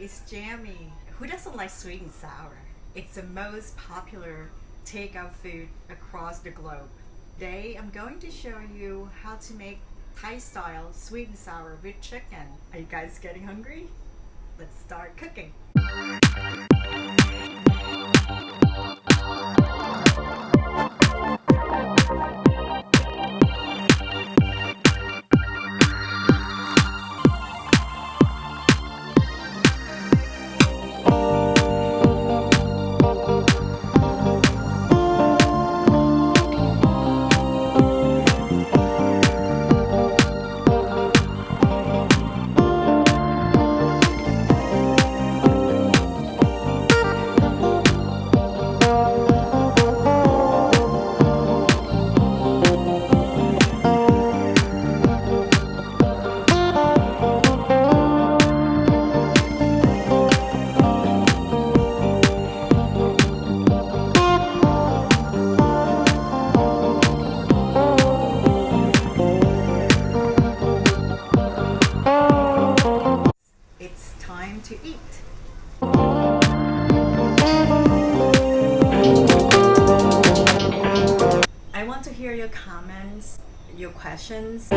it's Jammy. Who doesn't like sweet and sour? It's the most popular takeout food across the globe. Today, I'm going to show you how to make Thai-style sweet and sour with chicken. Are you guys getting hungry? Let's start cooking. It's time to eat. I want to hear your comments, your questions.